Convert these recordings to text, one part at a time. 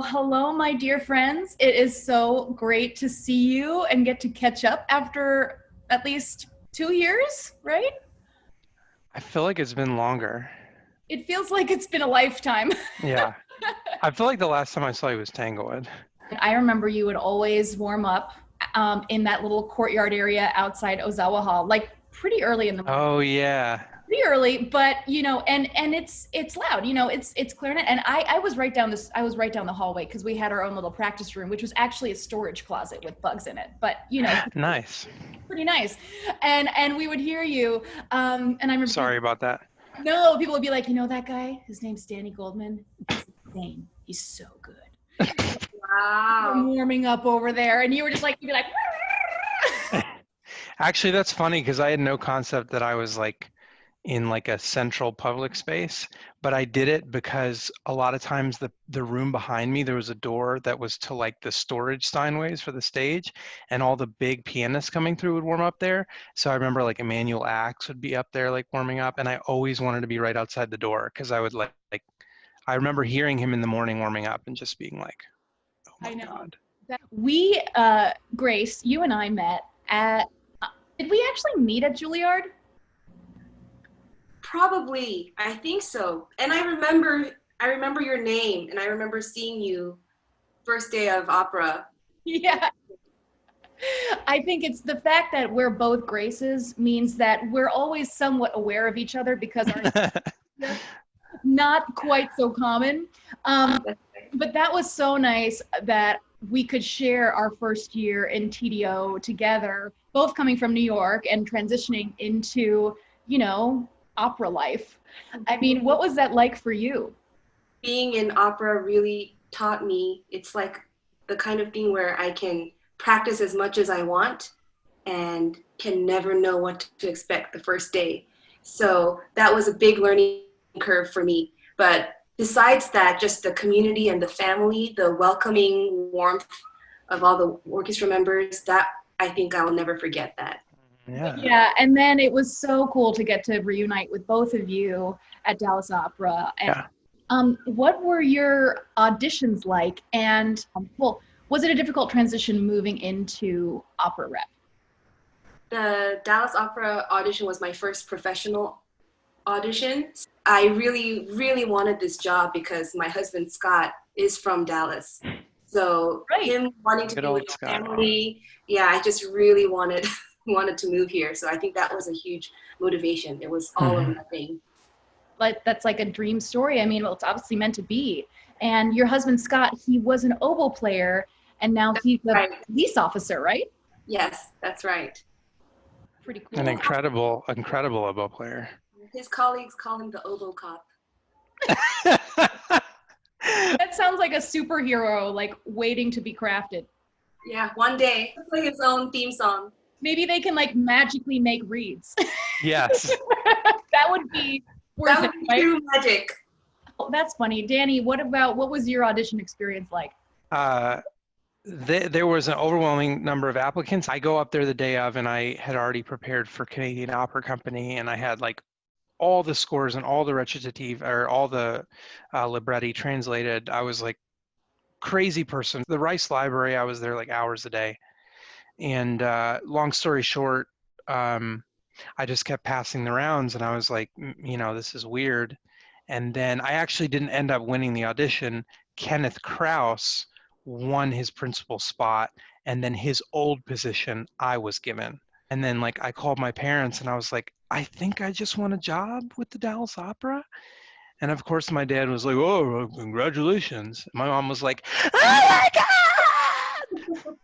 hello, my dear friends. It is so great to see you and get to catch up after at least 2 years, right? I feel like it's been longer. It feels like it's been a lifetime. Yeah. I feel like the last time I saw you was Tanglewood. I remember you would always warm up in that little courtyard area outside Ozawa Hall, like pretty early in the morning. Oh yeah. Pretty early, but and it's loud. It's clarinet, and I was right down this. I was right down the hallway because we had our own little practice room, which was actually a storage closet with bugs in it. But Nice. pretty nice. And we would hear you. And I remember Sorry about that. no, people would be like, that guy. His name's Danny Goldman. He's insane. He's so good. I'm Wow. warming up over there, and you were just like, you'd be like. Actually, that's funny because I had no concept that I was like in like a central public space, but I did it because a lot of times the room behind me, there was a door that was to like the storage Steinways for the stage, and all the big pianists coming through would warm up there. So I remember like Emmanuel Axe would be up there like warming up, and I always wanted to be right outside the door because I would like I remember hearing him in the morning warming up and just being like, oh I my know. God. We, Grace, you and I met at. Did we actually meet at Juilliard? Probably. I think so. And I remember your name and I remember seeing you first day of opera. Yeah. I think it's the fact that we're both Graces means that we're always somewhat aware of each other because our not quite so common. But that was so nice that we could share our first year in TDO together, both coming from New York and transitioning into, opera life. I mean, what was that like for you? Being in opera really taught me it's like the kind of thing where I can practice as much as I want and can never know what to expect the first day. So that was a big learning curve for me. But besides that, just the community and the family, the welcoming warmth of all the orchestra members, that I think I will never forget that. Yeah. Yeah, and then it was so cool to get to reunite with both of you at Dallas Opera. And Yeah. what were your auditions like? And was it a difficult transition moving into opera rep? The Dallas Opera audition was my first professional audition. I really, really wanted this job because my husband Scott is from Dallas. So Right. him wanting to Good be old with Scott. family, yeah, I just really wanted to move here. So I think that was a huge motivation. It was all or nothing. Like that's like a dream story. I mean, well, it's obviously meant to be. And your husband Scott, he was an oboe player, and now he's a Right. police officer, right? Yes, that's right. Pretty cool. An incredible oboe player. His colleagues call him the oboe cop. That sounds like a superhero, like waiting to be crafted. Yeah, one day. It's like his own theme song. Maybe they can like magically make reeds. Yes. That would be worth That it, would be right? true magic. Oh, that's funny. Danny, what was your audition experience like? There was an overwhelming number of applicants. I go up there the day of, and I had already prepared for Canadian Opera Company, and I had like all the scores and all the recitative or all the libretti translated. I was like crazy person. The Rice Library, I was there like hours a day. And long story short, I just kept passing the rounds, and I was like, this is weird. And then I actually didn't end up winning the audition. Kenneth Krause won his principal spot, and then his old position I was given. And then like I called my parents and I was like, I think I just won a job with the Dallas Opera. And of course my dad was like, oh, congratulations. My mom was like, oh my God!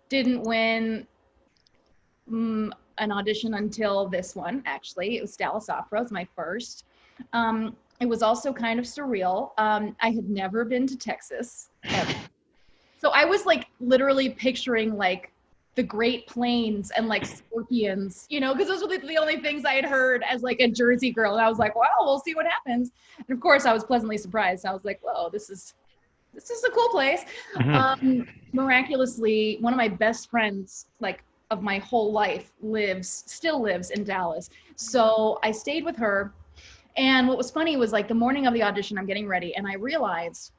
Didn't win an audition until this one, actually. It was Dallas Opera. It was my first. It was also kind of surreal. I had never been to Texas ever. So I was like literally picturing like the Great Plains and like scorpions, you know, because those were the only things I had heard as like a Jersey girl. And I was like, well, we'll see what happens. And of course I was pleasantly surprised. I was like, whoa, this is a cool place. Miraculously, one of my best friends, like of my whole life, still lives in Dallas. So I stayed with her. And what was funny was like the morning of the audition, I'm getting ready and I realized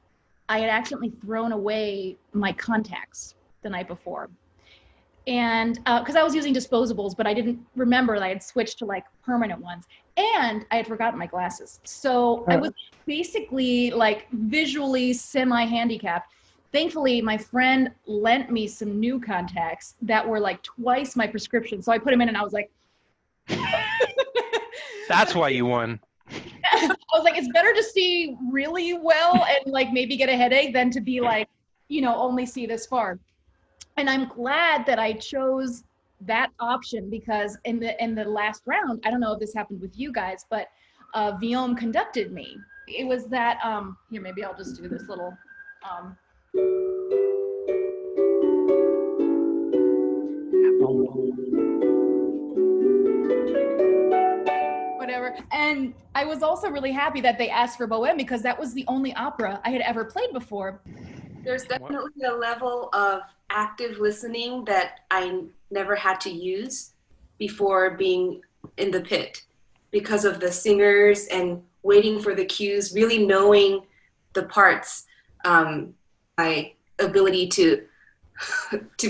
I had accidentally thrown away my contacts the night before. And because I was using disposables, but I didn't remember that I had switched to like permanent ones. And I had forgotten my glasses. So I was basically like visually semi-handicapped. Thankfully, my friend lent me some new contacts that were like twice my prescription. So I put them in and I was like, That's why you won. I was like, it's better to see really well and like maybe get a headache than to be like, you know, only see this far. And I'm glad that I chose that option because in the last round, I don't know if this happened with you guys, but Viom conducted me. It was that here, maybe I'll just do this little whatever. And I was also really happy that they asked for Bohème because that was the only opera I had ever played before. There's definitely a level of active listening that I never had to use before being in the pit because of the singers and waiting for the cues, really knowing the parts. My ability to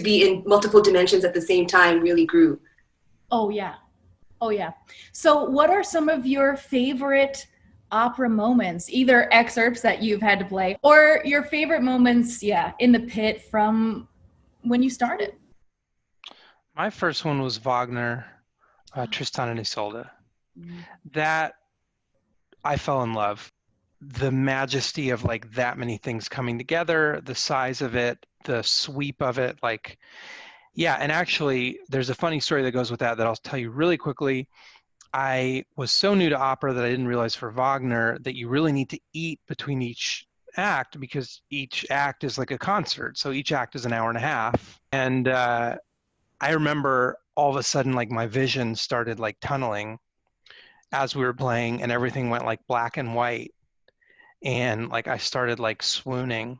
be in multiple dimensions at the same time really grew. Oh yeah. So what are some of your favorite opera moments, either excerpts that you've had to play or your favorite moments, in the pit from when you started? My first one was Wagner, Tristan and Isolde. That I fell in love. The majesty of like that many things coming together, the size of it, the sweep of it, like, yeah. And actually, there's a funny story that goes with that I'll tell you really quickly. I was so new to opera that I didn't realize for Wagner that you really need to eat between each act because each act is like a concert. So each act is an hour and a half. And I remember all of a sudden, like my vision started like tunneling as we were playing and everything went like black and white. And like I started like swooning.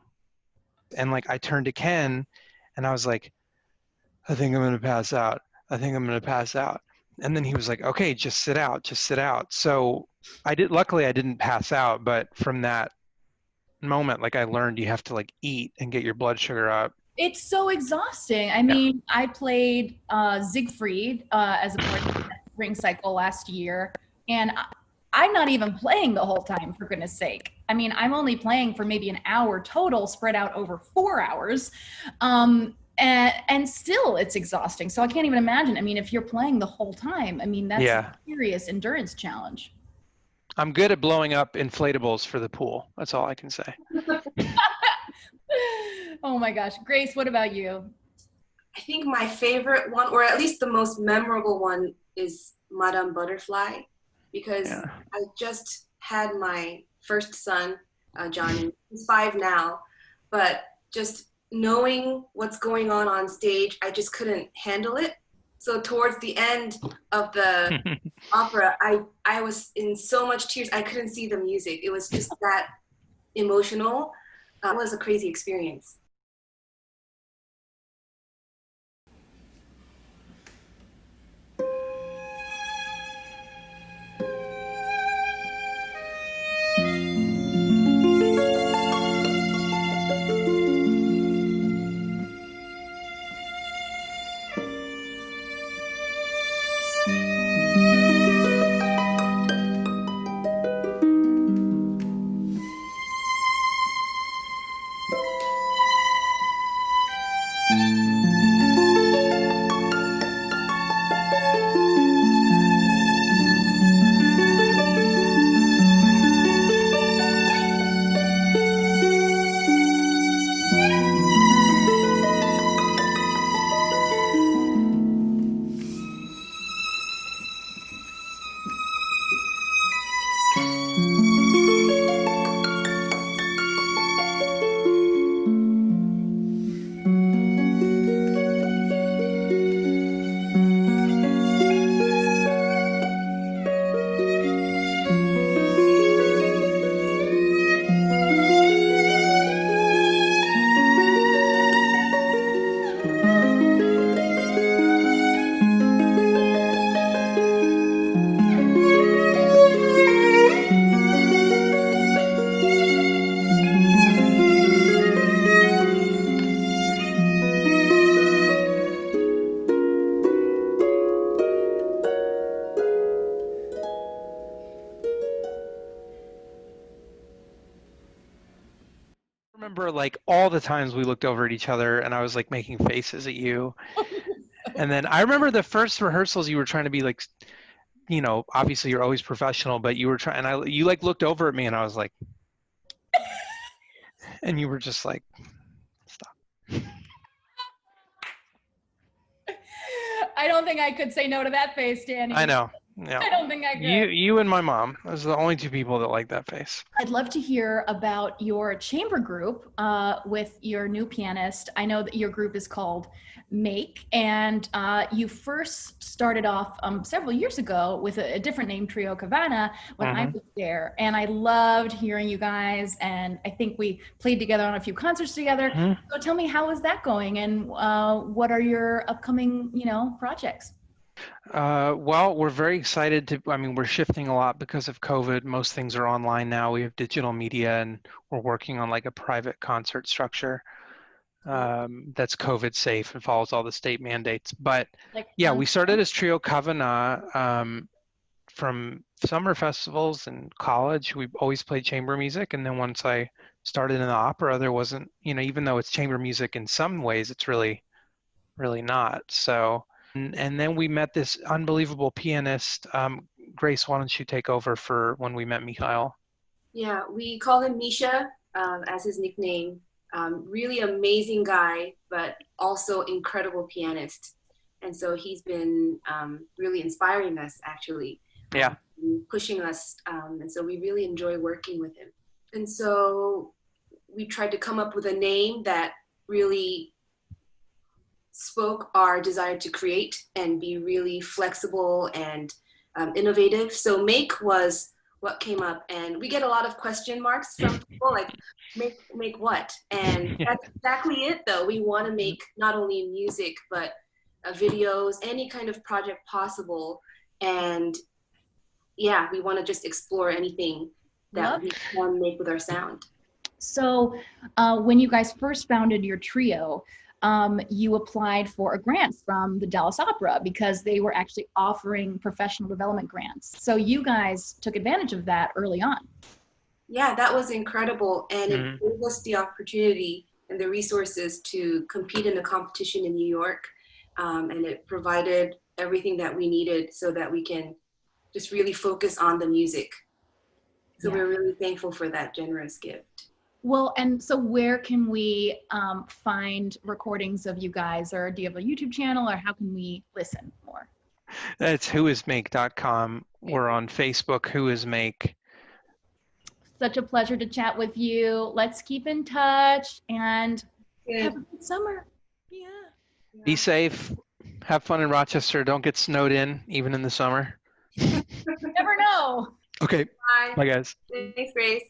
And like I turned to Ken and I was like, I think I'm going to pass out. I think I'm going to pass out. And then he was like, okay, just sit out, just sit out. So luckily I didn't pass out, but from that moment, like I learned you have to like eat and get your blood sugar up. It's so exhausting. I mean, I played Siegfried as a part of the ring cycle last year, and I'm not even playing the whole time, for goodness sake. I mean, I'm only playing for maybe an hour total, spread out over 4 hours. And still it's exhausting. So I can't even imagine. I mean, if you're playing the whole time, I mean, that's a serious endurance challenge. I'm good at blowing up inflatables for the pool. That's all I can say. Oh my gosh. Grace, what about you? I think my favorite one, or at least the most memorable one, is Madame Butterfly, because I just had my first son, Johnny. He's 5 now, but just knowing what's going on stage, I just couldn't handle it. So towards the end of the opera, I was in so much tears, I couldn't see the music. It was just that emotional. It was a crazy experience. remember like all the times we looked over at each other and I was like making faces at you. And then I remember the first rehearsals you were trying to be like, you know, obviously you're always professional, but you were trying, and you like looked over at me and I was like, and you were just like, stop. I don't think I could say no to that face, Danny. I know. Yeah. I don't think I could. You and my mom. Those are the only two people that like that face. I'd love to hear about your chamber group with your new pianist. I know that your group is called Make, and you first started off several years ago with a different name, Trio Cavana, when I was there. And I loved hearing you guys, and I think we played together on a few concerts together. So tell me, how is that going, and what are your upcoming, you know, projects? Well, we're very excited to, I mean, we're shifting a lot because of COVID. Most things are online now. We have digital media and we're working on like a private concert structure that's COVID safe and follows all the state mandates. But Like, yeah, we started as Trio Kavana from summer festivals in college. We've always played chamber music. And then once I started in the opera, there wasn't, you know, even though it's chamber music in some ways, it's really, really not. So, and then we met this unbelievable pianist. Grace, why don't you take over for when we met Mikhail? Yeah, we call him Misha as his nickname. Really amazing guy, but also incredible pianist. And so he's been really inspiring us, actually. Yeah. Pushing us. And so we really enjoy working with him. And so we tried to come up with a name that really spoke our desire to create and be really flexible and innovative. So Make was what came up, and we get a lot of question marks from people like, make what? And that's exactly it though. We want to make not only music, but videos, any kind of project possible. And yeah, we want to just explore anything that we can make with our sound. So when you guys first founded your trio, you applied for a grant from the Dallas Opera because they were actually offering professional development grants. So you guys took advantage of that early on. Yeah, that was incredible. And it gave us the opportunity and the resources to compete in a competition in New York. And it provided everything that we needed so that we can just really focus on the music. So we're really thankful for that generous gift. Well, and so where can we find recordings of you guys, or do you have a YouTube channel, or how can we listen more? That's whoismake.com. We're on Facebook, Who Is Make. Such a pleasure to chat with you. Let's keep in touch and have a good summer. Yeah. Be safe. Have fun in Rochester. Don't get snowed in, even in the summer. You never know. Okay. Bye. Bye, guys. Thanks, Grace.